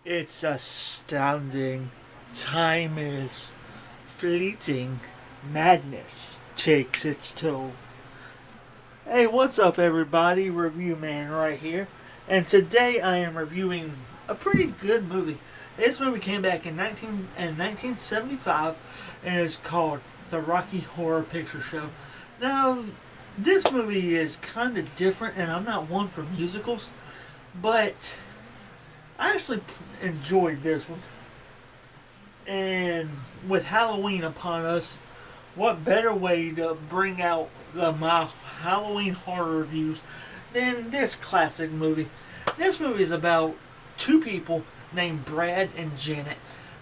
It's astounding. Time is fleeting. Madness takes its toll. Hey, what's up, everybody? Review Man right here. And today I am reviewing a pretty good movie. This movie came back in 1975 and is called The Rocky Horror Picture Show. Now, this movie is kind of different, and I'm not one for musicals, but I actually enjoyed this one. And with Halloween upon us, what better way to bring out my Halloween horror reviews than this classic movie? This movie is about two people named Brad and Janet.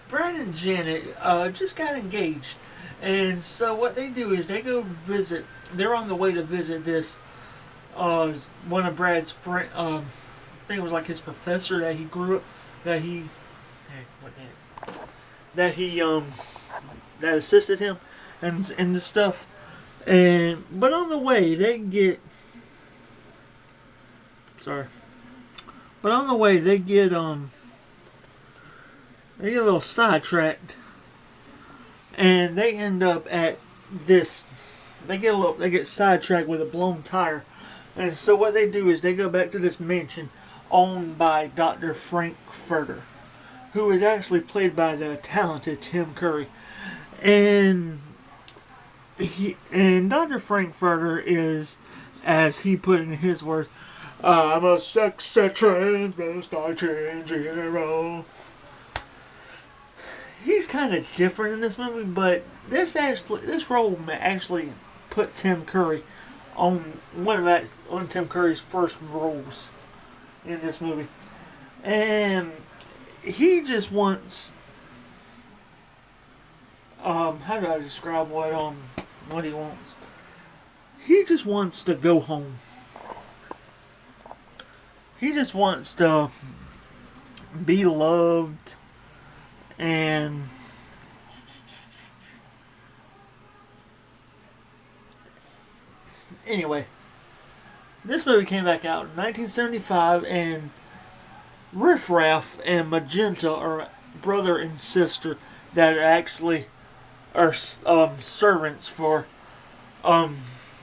Brad and Janet just got engaged. And so what they do is they go visit, they're on the way to visit this, one of Brad's friend, I think it was like his professor that he grew up, that he, hey, what that he that assisted him and the stuff. And but on the way they get sorry. But on the way they get a little sidetracked and they end up at this they get sidetracked with a blown tire. And so what they do is they go back to this mansion owned by Dr. Frankfurter, who is actually played by the talented Tim Curry. And Dr. Frankfurter is, as he put it in his words, I'm a sexy transvestite in general. He's kind of different in this movie, but this role actually put Tim Curry on on Tim Curry's first roles in this movie, and he just wants how do I describe what he wants? He just wants to go home. He just wants to be loved and anyway, this movie came back out in 1975 and Riff Raff and Magenta are brother and sister that actually are servants for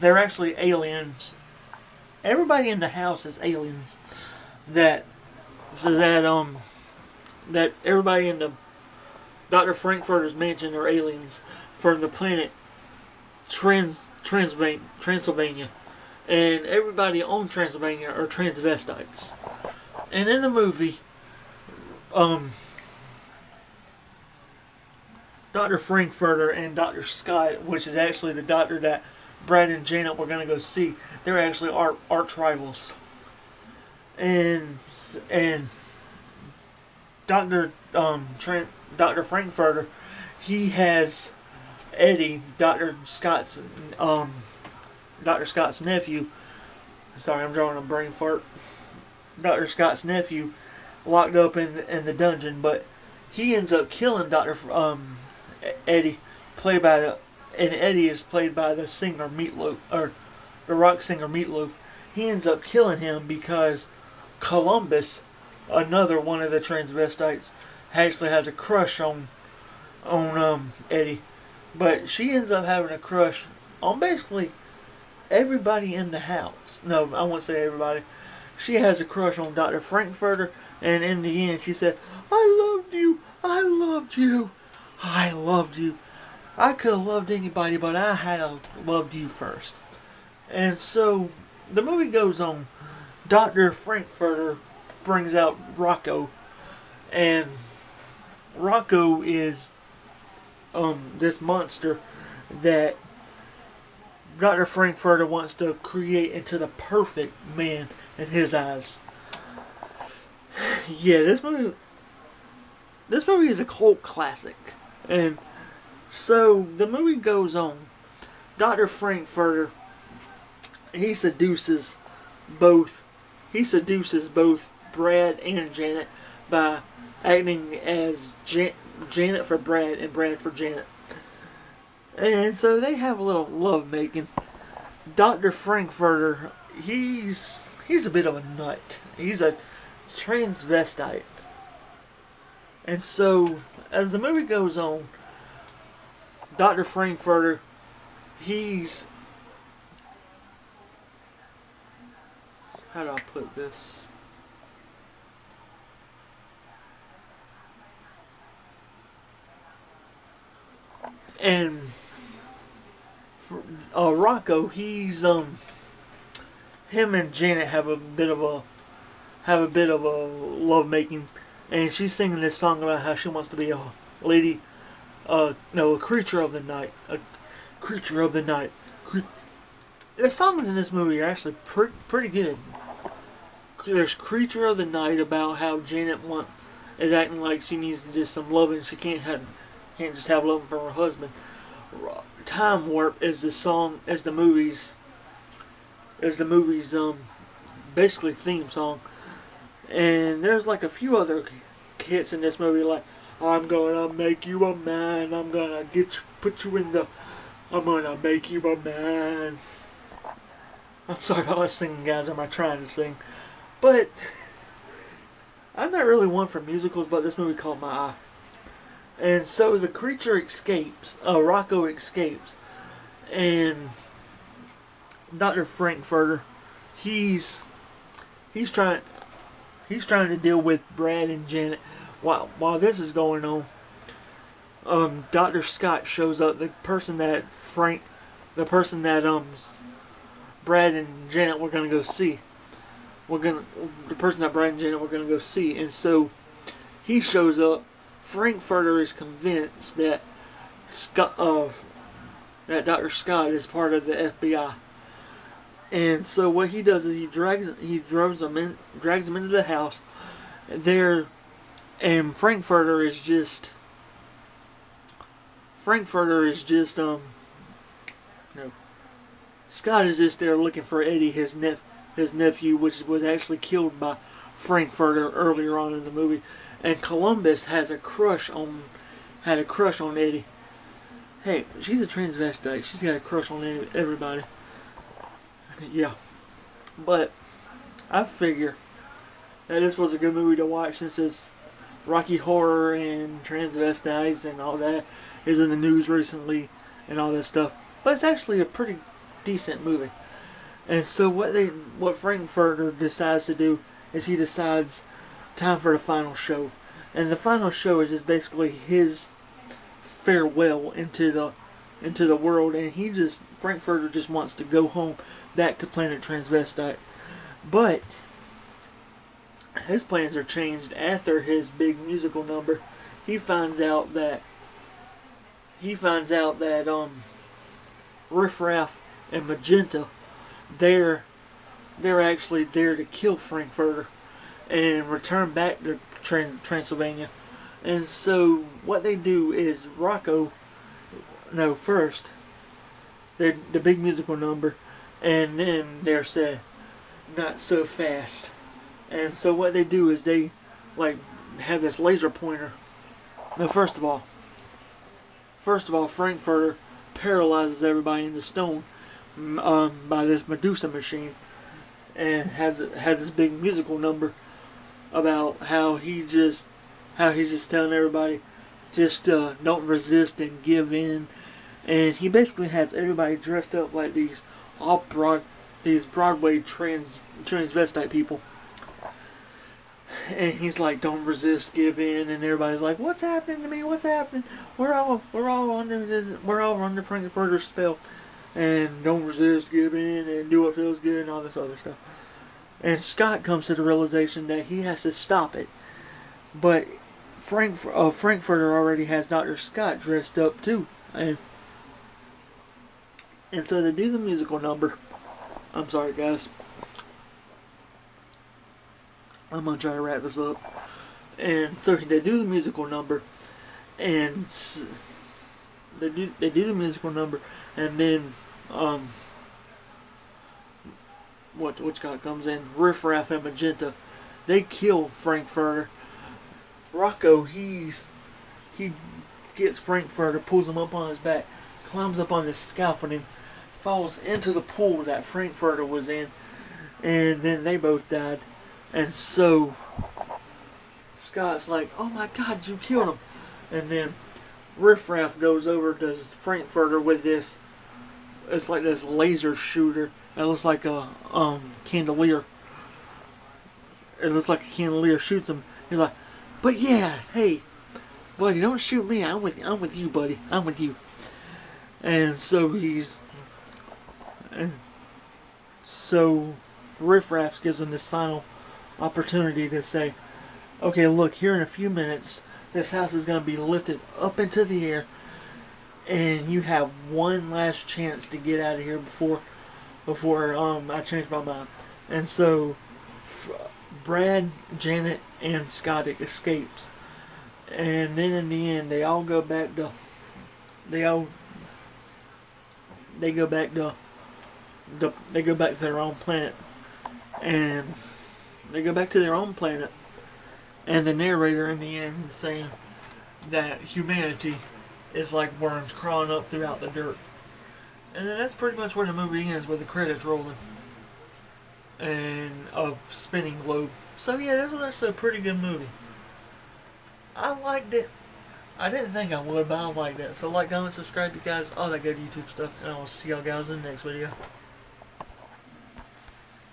they're actually aliens. Everybody in the house is aliens that so that everybody in the Dr. Frankfurter's mansion are aliens from the planet Transylvania, and everybody on Transylvania are transvestites. And in the movie, Dr. Frankfurter and Dr. Scott, which is actually the doctor that Brad and Janet were going to go see, they're actually arch rivals. And Dr. Dr. Frankfurter, he has Eddie, Dr. Scott's nephew. Sorry, I'm drawing a brain fart. Dr. Scott's nephew locked up in the dungeon, but he ends up killing Dr. Eddie, and Eddie is played by the singer Meatloaf, or the rock singer Meatloaf. He ends up killing him because Columbus, another one of the transvestites, actually has a crush on Eddie, but she ends up having a crush on basically everybody in the house. No, I won't say everybody. She has a crush on Dr. Frankfurter, and in the end, she said, "I loved you, I loved you, I loved you. I could have loved anybody, but I had to loved you first." And so the movie goes on. Dr. Frankfurter brings out Rocco, and Rocco is this monster that Dr. Frankfurter wants to create into the perfect man in his eyes. Yeah, this movie is a cult classic. And so the movie goes on. Dr. Frankfurter he seduces both Brad and Janet by acting as Janet for Brad and Brad for Janet. And so they have a little love making. Dr. Frankfurter, he's a bit of a nut. He's a transvestite. And so, as the movie goes on, Dr. Frankfurter, he's, how do I put this? And Rocco, he's him and Janet have a bit of a love making, and she's singing this song about how she wants to be a lady, no, a creature of the night, a creature of the night. The songs in this movie are actually pretty good. There's Creature of the Night about how Janet is acting like she needs just some loving. She can't just have loving from her husband. Time Warp is the song, is the movie's basically theme song. And there's like a few other hits in this movie, like I'm gonna make you a man, I'm gonna put you in the, I'm gonna make you a man. I'm sorry about my singing, guys. Or am I trying to sing? But I'm not really one for musicals, but this movie caught my eye. And so the creature escapes. Rocco escapes, and Dr. Frankfurter, he's trying to deal with Brad and Janet. While this is going on, Dr. Scott shows up. The person that Brad and Janet were gonna go see. The person that Brad and Janet were gonna go see, and so he shows up. Frankfurter is convinced that that Dr. Scott is part of the FBI, and so what he does is he drags him into the house. There, and Frankfurter is just no. Scott is just there looking for Eddie, his nephew, which was actually killed by Frankfurter earlier on in the movie. And Columbus had a crush on Eddie. Hey, she's a transvestite. She's got a crush on everybody. Yeah, but I figure that this was a good movie to watch since it's Rocky Horror and transvestites and all that is in the news recently and all that stuff. But it's actually a pretty decent movie. And so what Frankfurter decides to do is he decides time for the final show. And the final show is just basically his farewell into the world, and Frankfurter just wants to go home back to Planet Transvestite. But his plans are changed after his big musical number. He finds out that Riff Raff and Magenta, they're actually there to kill Frankfurter and return back to Transylvania. And so what they do is first the big musical number, and then they're said not so fast. And so what they do is they have this laser pointer. No, first of all, Frankfurter paralyzes everybody into stone by this Medusa machine, and has this big musical number about how he's just telling everybody just don't resist and give in, and he basically has everybody dressed up like these Broadway transvestite people. And he's like, don't resist, give in, and everybody's like, what's happening to me? What's happening? We're all under Frankfurter's spell, and don't resist, give in, and do what feels good, and all this other stuff. And Scott comes to the realization that he has to stop it, but Frankfurter already has Dr. Scott dressed up too, and so they do the musical number. I'm sorry, guys. I'm gonna try to wrap this up. And so they do the musical number, and they do the musical number, and then what Scott comes in, Riff Raff and Magenta, they kill Frankfurter. Rocco, he gets Frankfurter, pulls him up on his back, climbs up on the scaffolding, falls into the pool that Frankfurter was in, and then they both died. And so Scott's like, "Oh my God, you killed him!" And then Riff Raff goes over to Frankfurter with this. It's like this laser shooter. It looks like a candelier. It looks like a candelier shoots him. He's like, "But yeah, hey, buddy, don't shoot me. I'm with you, buddy. I'm with you." And so so Riff Raff gives him this final opportunity to say, "Okay, look, here in a few minutes, this house is going to be lifted up into the air, and you have one last chance to get out of here before I change my mind." And so Brad, Janet, and Scott escapes, and then in the end, they all go back to they go back to they go back to their own planet, and they go back to their own planet, and the narrator in the end is saying that humanity is like worms crawling up throughout the dirt. And then that's pretty much where the movie ends, with the credits rolling and a spinning globe. So yeah, this was actually a pretty good movie. I liked it. I didn't think I would, but I liked it. So like, comment, subscribe, you guys, all that good YouTube stuff, and I will see y'all guys in the next video.